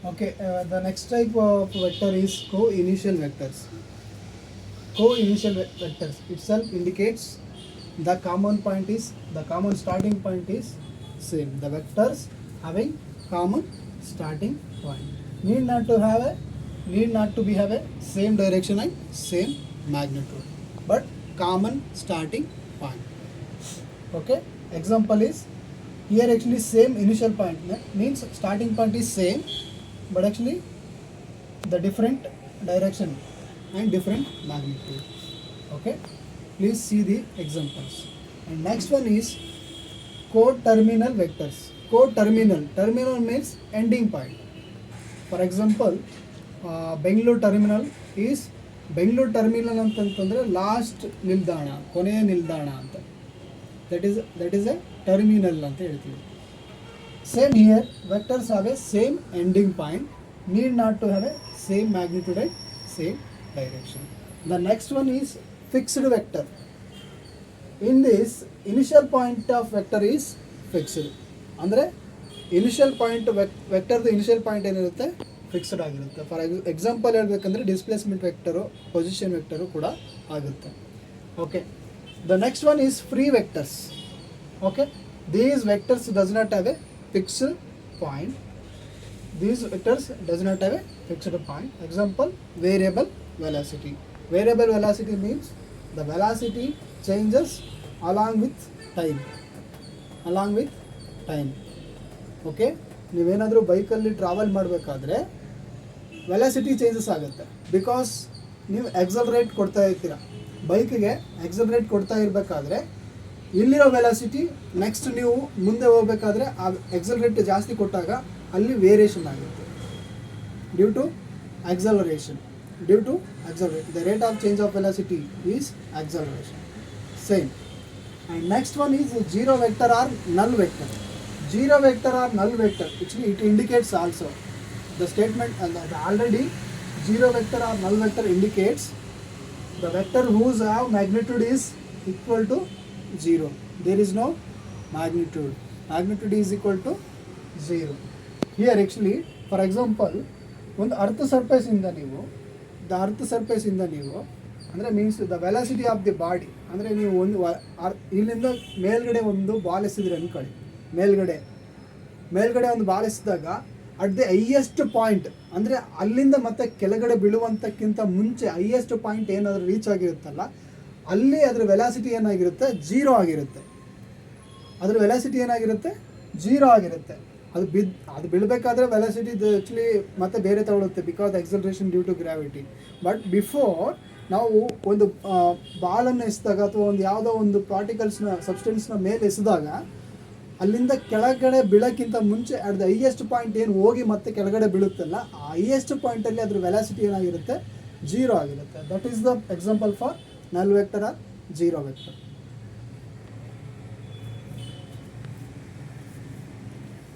Okay, the next type of vector is co-initial vectors. Co-initial vectors itself indicates the common starting point is same. The vectors having common starting point need not to be have a same direction and same magnitude, but common starting point. Okay, example is here actually same initial point means starting point is same, but actually the different direction and different magnitude. Okay, please see the examples. And next one is co-terminal vectors. Terminal means ending point. For example, Bangalore terminal is Bangalore terminal ಅಂತಂತಂದ್ರೆ last ನಿಲ್ದಾಣ, ಕೊನೆಯ ನಿಲ್ದಾಣ ಅಂತ. that is a terminal ಅಂತ ಹೇಳ್ತೀವಿ. Same here, vectors have a same ending point, need not to have a same magnitude and same direction. The next one is fixed vector. In this, initial point of vector is fixed. ಅಂದರೆ initial point ವೆಕ್ಟರ್ದು initial point ಏನಿರುತ್ತೆ fixed ಆಗಿರುತ್ತೆ. For example ಹೇಳ್ಬೇಕಂದ್ರೆ displacement vector, position vector ಕೂಡ ಆಗುತ್ತೆ. Okay, the next one is free vectors. Okay, these vectors does not have A fixed point. These vectors does not have a fixed point. Example, variable velocity. Variable velocity means the velocity changes along with time. Okay, ನೀವೇನಾದರೂ ಬೈಕಲ್ಲಿ travel ಮಾಡಬೇಕಾದ್ರೆ velocity changes ಆಗುತ್ತೆ. Because ನೀವು accelerate ಕೊಡ್ತಾ ಇರ್ತೀರ. ಬೈಕಿಗೆ accelerate ಕೊಡ್ತಾ ಇರಬೇಕಾದ್ರೆ ಇಲ್ಲಿರೋ ವೆಲಾಸಿಟಿ ನೆಕ್ಸ್ಟ್ ನೀವು ಮುಂದೆ ಹೋಗಬೇಕಾದ್ರೆ ಆ ಎಕ್ಸಲರೇಟ್ ಜಾಸ್ತಿ ಕೊಟ್ಟಾಗ ಅಲ್ಲಿ ವೇರಿಯೇಷನ್ ಆಗುತ್ತೆ due to acceleration. The rate of change of velocity is acceleration. Same. And next one is zero vector or null vector. Zero vector or null vector, actually it indicates also the statement, and already zero vector or null vector indicates the vector whose magnitude is equal to 0. There is no magnitude is equal to 0. Here actually, for example, ಒಂದು earth ಸರ್ಫೇಸಿಂದ ನೀವು ಅಂದರೆ means the velocity of the body, ಅಂದರೆ ನೀವು ಒಂದು ಇಲ್ಲಿಂದ ಮೇಲ್ಗಡೆ ಒಂದು ball ಎಸಿದ್ರೆ ಅಂದ್ಕೊಳ್ಳಿ, ಮೇಲ್ಗಡೆ ಒಂದು ಬಾಲ್ ಎಸಿದಾಗ ಅಟ್ ದಿ ಹೈಯೆಸ್ಟ್ ಪಾಯಿಂಟ್, ಅಂದರೆ ಅಲ್ಲಿಂದ ಮತ್ತೆ ಕೆಳಗಡೆ ಬೀಳುವಂತಕ್ಕಿಂತ ಮುಂಚೆ ಹೈಯೆಸ್ಟ್ ಪಾಯಿಂಟ್ ಏನಾದರೂ ರೀಚ್ ಆಗಿರುತ್ತಲ್ಲ, ಅಲ್ಲಿ ಅದರ ವೆಲಾಸಿಟಿ ಏನಾಗಿರುತ್ತೆ, ಜೀರೋ ಆಗಿರುತ್ತೆ. ಅದು ಬೀಳಬೇಕಾದ್ರೆ ವೆಲಾಸಿಟಿ ಆ್ಯಕ್ಚುಲಿ ಮತ್ತೆ ಬೇರೆ ತಗೊಳುತ್ತೆ, because acceleration due to gravity. But before ನಾವು ಒಂದು ಬಾಲನ್ನು ಎಸೆದಾಗ ಅಥವಾ ಒಂದು ಯಾವುದೋ ಒಂದು ಸಬ್ಸ್ಟೆನ್ಸ್ನ ಮೇಲೆ ಎಸೆದಾಗ ಅಲ್ಲಿಂದ ಕೆಳಗಡೆ ಬೀಳೋಕ್ಕಿಂತ ಮುಂಚೆ ಅಟ್ ದ ಹೈಯೆಸ್ಟ್ ಪಾಯಿಂಟ್ ಏನು ಹೋಗಿ ಮತ್ತೆ ಕೆಳಗಡೆ ಬೀಳುತ್ತಲ್ಲ, ಆ ಹೈಯೆಸ್ಟ್ ಪಾಯಿಂಟಲ್ಲಿ ಅದ್ರ ವೆಲಾಸಿಟಿ ಏನಾಗಿರುತ್ತೆ, ಜೀರೋ ಆಗಿರುತ್ತೆ. That is the example for ನಲ್ ವೆಕ್ಟರ್ ಆರ್ ಜೀರೋ ವೆಕ್ಟರ್.